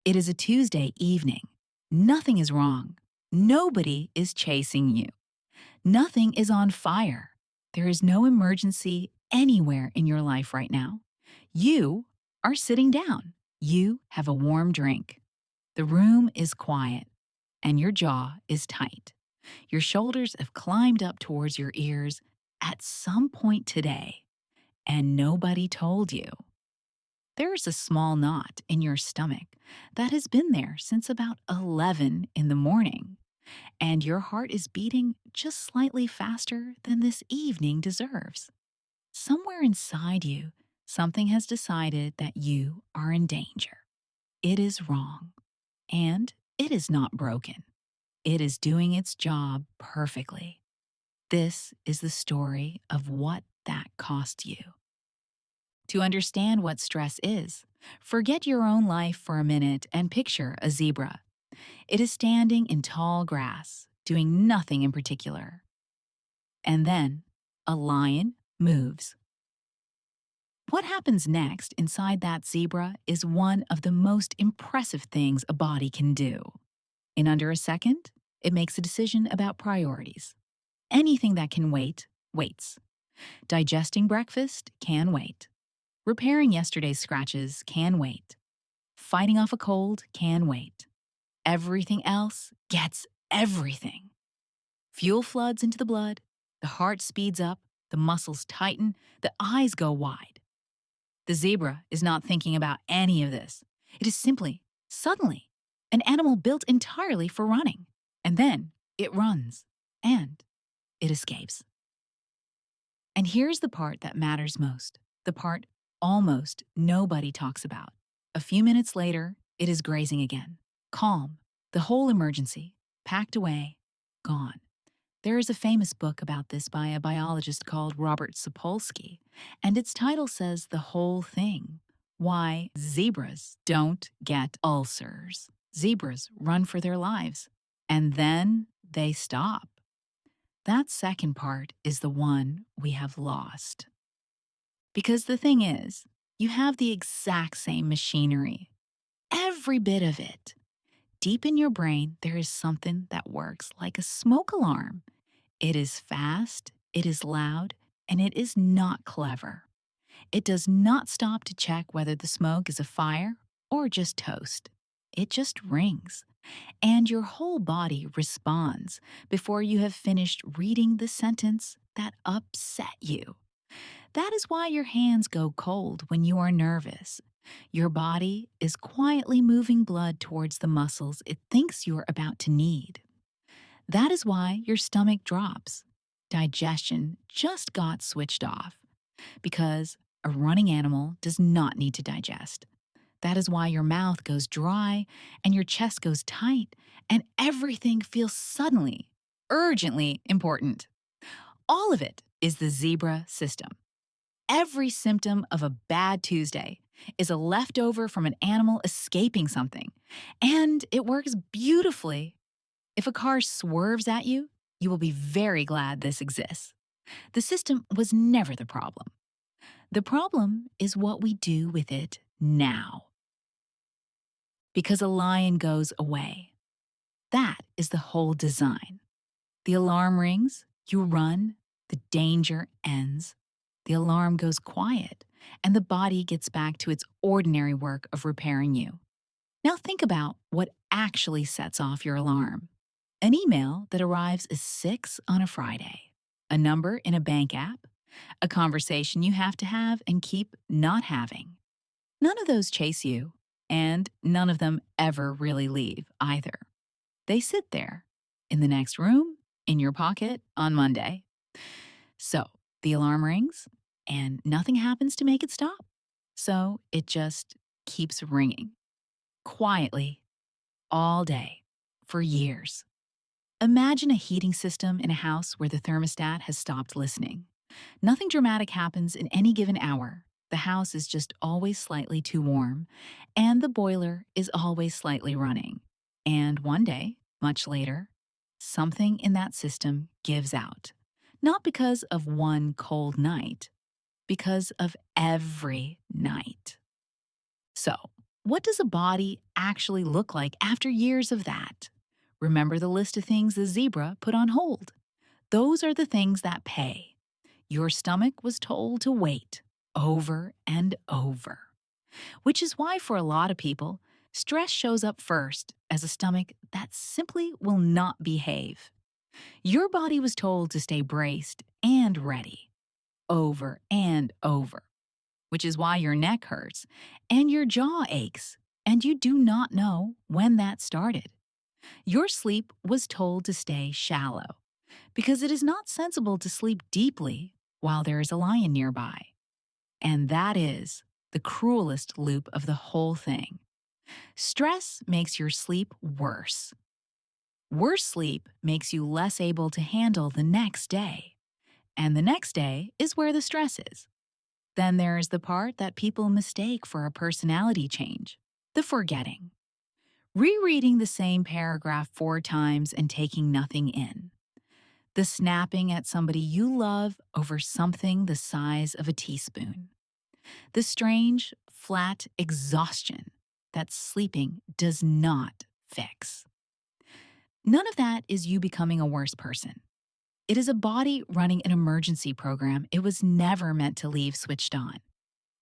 It is a Tuesday evening. Nothing is wrong. Nobody is chasing you. Nothing is on fire. There is no emergency anywhere in your life right now. You are sitting down. You have a warm drink. The room is quiet and your jaw is tight. Your shoulders have climbed up towards your ears at some point today, and nobody told you. There is a small knot in your stomach that has been there since about 11 in the morning, and your heart is beating just slightly faster than this evening deserves. Somewhere inside you, something has decided that you are in danger. It is wrong, and it is not broken. It is doing its job perfectly. This is the story of what that cost you. To understand what stress is, forget your own life for a minute and picture a zebra. It is standing in tall grass, doing nothing in particular. And then a lion moves. What happens next inside that zebra is one of the most impressive things a body can do. In under a second, it makes a decision about priorities. Anything that can wait, waits. Digesting breakfast can wait. Repairing yesterday's scratches can wait. Fighting off a cold can wait. Everything else gets everything. Fuel floods into the blood, the heart speeds up, the muscles tighten, the eyes go wide. The zebra is not thinking about any of this. It is simply, suddenly, an animal built entirely for running. And then it runs, and it escapes. And here's the part that matters most, the part almost nobody talks about. A few minutes later, it is grazing again. Calm, the whole emergency, packed away, gone. There is a famous book about this by a biologist called Robert Sapolsky, and its title says the whole thing. Why zebras don't get ulcers. Zebras run for their lives, and then they stop. That second part is the one we have lost. Because the thing is, you have the exact same machinery, every bit of it. Deep in your brain, there is something that works like a smoke alarm. It is fast, it is loud, and it is not clever. It does not stop to check whether the smoke is a fire or just toast. It just rings, and your whole body responds before you have finished reading the sentence that upset you. That is why your hands go cold when you are nervous. Your body is quietly moving blood towards the muscles it thinks you're about to need. That is why your stomach drops. Digestion just got switched off because a running animal does not need to digest. That is why your mouth goes dry and your chest goes tight and everything feels suddenly, urgently important. All of it is the zebra system. Every symptom of a bad Tuesday is a leftover from an animal escaping something, and it works beautifully. If a car swerves at you, you will be very glad this exists. The system was never the problem. The problem is what we do with it now. Because a lion goes away. That is the whole design. The alarm rings, you run, the danger ends. The alarm goes quiet, and the body gets back to its ordinary work of repairing you. Now think about what actually sets off your alarm. An email that arrives at 6 on a Friday, a number in a bank app, a conversation you have to have and keep not having. None of those chase you, and none of them ever really leave either. They sit there, in the next room, in your pocket, on Monday. So the alarm rings, and nothing happens to make it stop. So it just keeps ringing, quietly, all day, for years. Imagine a heating system in a house where the thermostat has stopped listening. Nothing dramatic happens in any given hour. The house is just always slightly too warm, and the boiler is always slightly running. And one day, much later, something in that system gives out. Not because of one cold night, because of every night. So, What does a body actually look like after years of that? Remember the list of things the zebra put on hold? Those are the things that pay. Your stomach was told to wait over and over, which is why for a lot of people, stress shows up first as a stomach that simply will not behave. Your body was told to stay braced and ready over and over, which is why your neck hurts and your jaw aches, and you do not know when that started. Your sleep was told to stay shallow because it is not sensible to sleep deeply while there is a lion nearby. And that is the cruelest loop of the whole thing. Stress makes your sleep worse. Worse sleep makes you less able to handle the next day. And the next day is where the stress is. Then there is the part that people mistake for a personality change, the forgetting. Rereading the same paragraph 4 times and taking nothing in. The snapping at somebody you love over something the size of a teaspoon. The strange, flat exhaustion that sleeping does not fix. None of that is you becoming a worse person. It is a body running an emergency program it was never meant to leave switched on.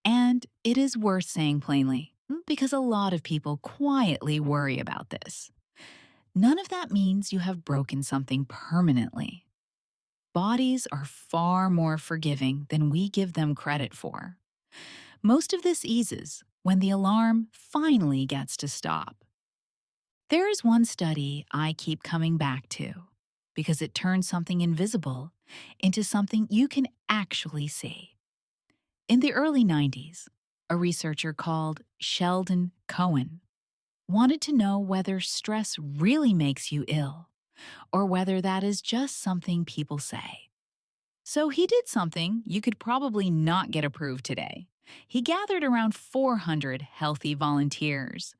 And it is worth saying plainly, because a lot of people quietly worry about this. None of that means you have broken something permanently. Bodies are far more forgiving than we give them credit for. Most of this eases when the alarm finally gets to stop. There is one study I keep coming back to because it turns something invisible into something you can actually see. In the early 90s, a researcher called Sheldon Cohen wanted to know whether stress really makes you ill or whether that is just something people say. So he did something you could probably not get approved today. He gathered around 400 healthy volunteers.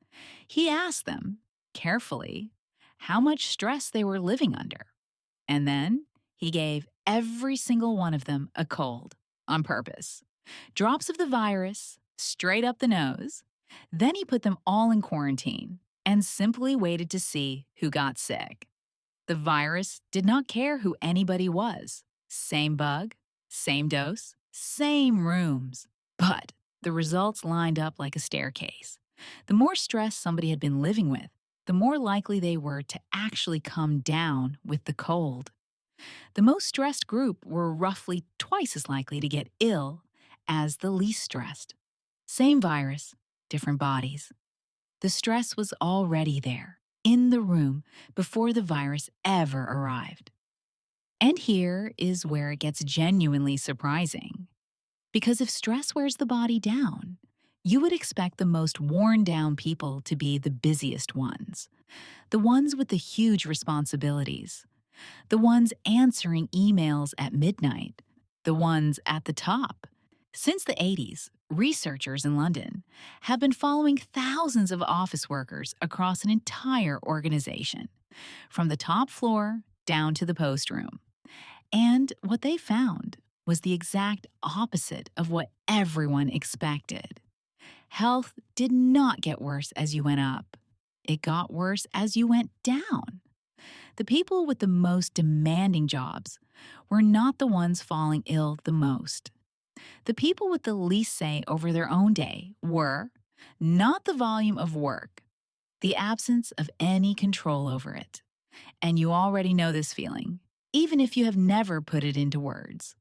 He asked them, carefully, how much stress they were living under. And then he gave every single one of them a cold on purpose. Drops of the virus straight up the nose. Then he put them all in quarantine and simply waited to see who got sick. The virus did not care who anybody was. Same bug, same dose, same rooms. But the results lined up like a staircase. The more stress somebody had been living with, the more likely they were to actually come down with the cold. The most stressed group were roughly twice as likely to get ill as the least stressed. Same virus, different bodies. The stress was already there, in the room, before the virus ever arrived. And here is where it gets genuinely surprising. Because if stress wears the body down, you would expect the most worn down people to be the busiest ones, the ones with the huge responsibilities, the ones answering emails at midnight, the ones at the top. Since the 80s, researchers in London have been following thousands of office workers across an entire organization, from the top floor down to the post room. And what they found was the exact opposite of what everyone expected. Health did not get worse as you went up. It got worse as you went down. The people with the most demanding jobs were not the ones falling ill the most. The people with the least say over their own day were not the volume of work, the absence of any control over it. And you already know this feeling, even if you have never put it into words.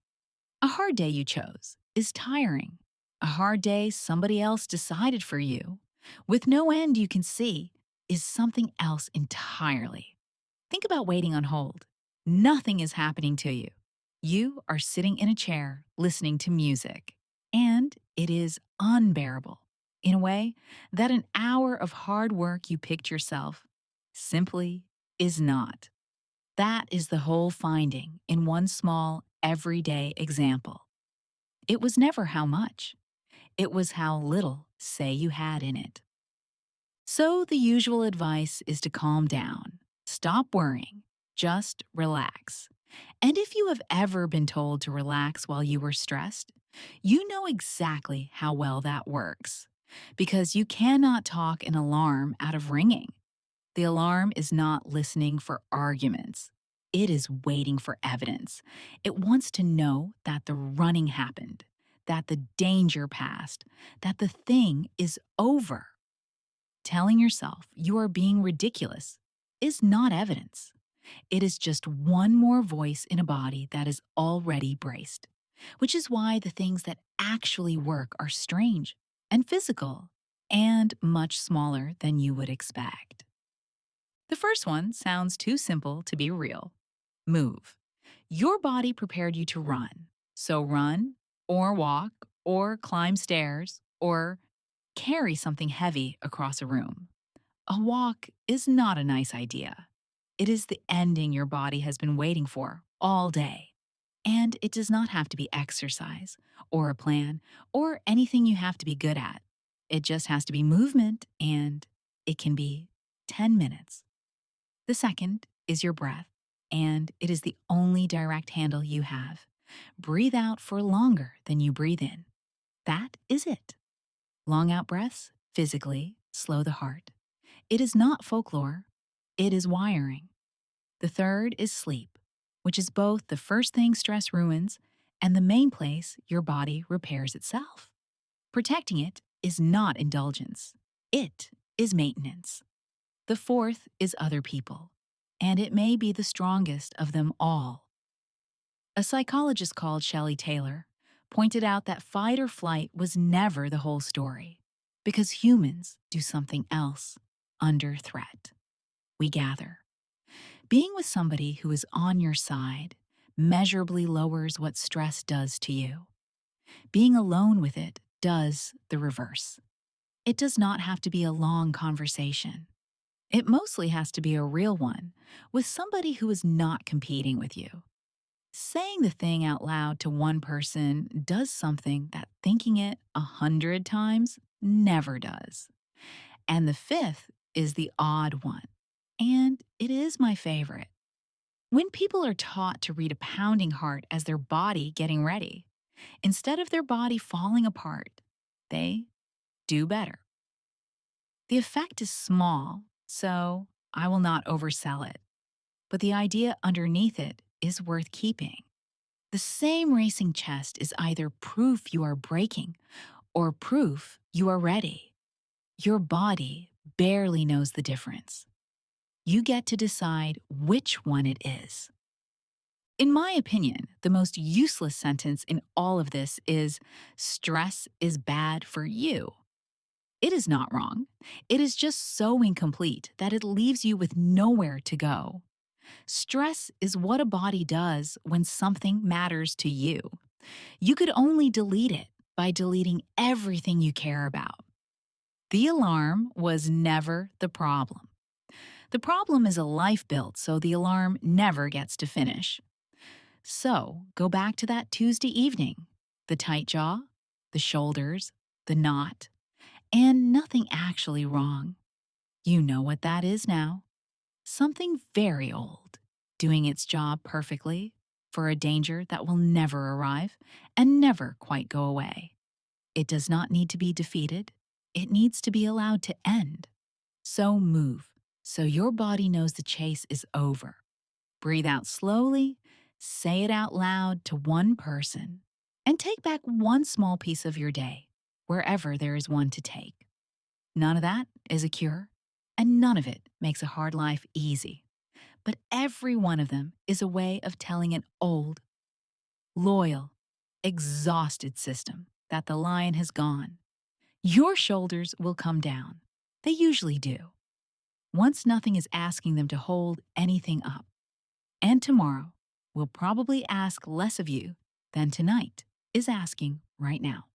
A hard day you chose is tiring. A hard day somebody else decided for you, with no end you can see, is something else entirely. Think about waiting on hold. Nothing is happening to you. You are sitting in a chair listening to music, and it is unbearable in a way that an hour of hard work you picked yourself simply is not. That is the whole finding in one small, everyday example. It was never how much. It was how little say you had in it. So the usual advice is to calm down. Stop worrying. Just relax. And if you have ever been told to relax while you were stressed, you know exactly how well that works. because you cannot talk an alarm out of ringing. The alarm is not listening for arguments. It is waiting for evidence. It wants to know that the running happened, that the danger passed, that the thing is over. Telling yourself you are being ridiculous is not evidence. It is just one more voice in a body that is already braced, which is why the things that actually work are strange and physical and much smaller than you would expect. The first one sounds too simple to be real. Move. Your body prepared you to run. So run, or walk, or climb stairs, or carry something heavy across a room. A walk is not a nice idea. It is the ending your body has been waiting for all day. And it does not have to be exercise, or a plan, or anything you have to be good at. It just has to be movement, and it can be 10 minutes. The second is your breath, and it is the only direct handle you have. Breathe out for longer than you breathe in. That is it. Long out breaths physically slow the heart. It is not folklore, it is wiring. The third is sleep, which is both the first thing stress ruins and the main place your body repairs itself. Protecting it is not indulgence, it is maintenance. The fourth is other people, and it may be the strongest of them all. A psychologist called Shelley Taylor pointed out that fight or flight was never the whole story, because humans do something else under threat. We gather. Being with somebody who is on your side measurably lowers what stress does to you. Being alone with it does the reverse. It does not have to be a long conversation. It mostly has to be a real one with somebody who is not competing with you. Saying the thing out loud to one person does something that thinking it 100 times never does. And the fifth is the odd one, and it is my favorite. When people are taught to read a pounding heart as their body getting ready, instead of their body falling apart, they do better. The effect is small, so I will not oversell it. But the idea underneath it is worth keeping. The same racing chest is either proof you are breaking or proof you are ready. Your body barely knows the difference. You get to decide which one it is. In my opinion, the most useless sentence in all of this is stress is bad for you. It is not wrong. It is just so incomplete that it leaves you with nowhere to go. Stress is what a body does when something matters to you. You could only delete it by deleting everything you care about. The alarm was never the problem. The problem is a life built so the alarm never gets to finish. So go back to that Tuesday evening, the tight jaw, the shoulders, the knot, and nothing actually wrong. You know what that is now. Something very old, doing its job perfectly for a danger that will never arrive and never quite go away. It does not need to be defeated. It needs to be allowed to end. So move, so your body knows the chase is over. Breathe out slowly, say it out loud to one person, and take back one small piece of your day, wherever there is one to take. None of that is a cure, and none of it makes a hard life easy. But every one of them is a way of telling an old, loyal, exhausted system that the lion has gone. Your shoulders will come down. They usually do. Once nothing is asking them to hold anything up. And tomorrow will probably ask less of you than tonight is asking right now.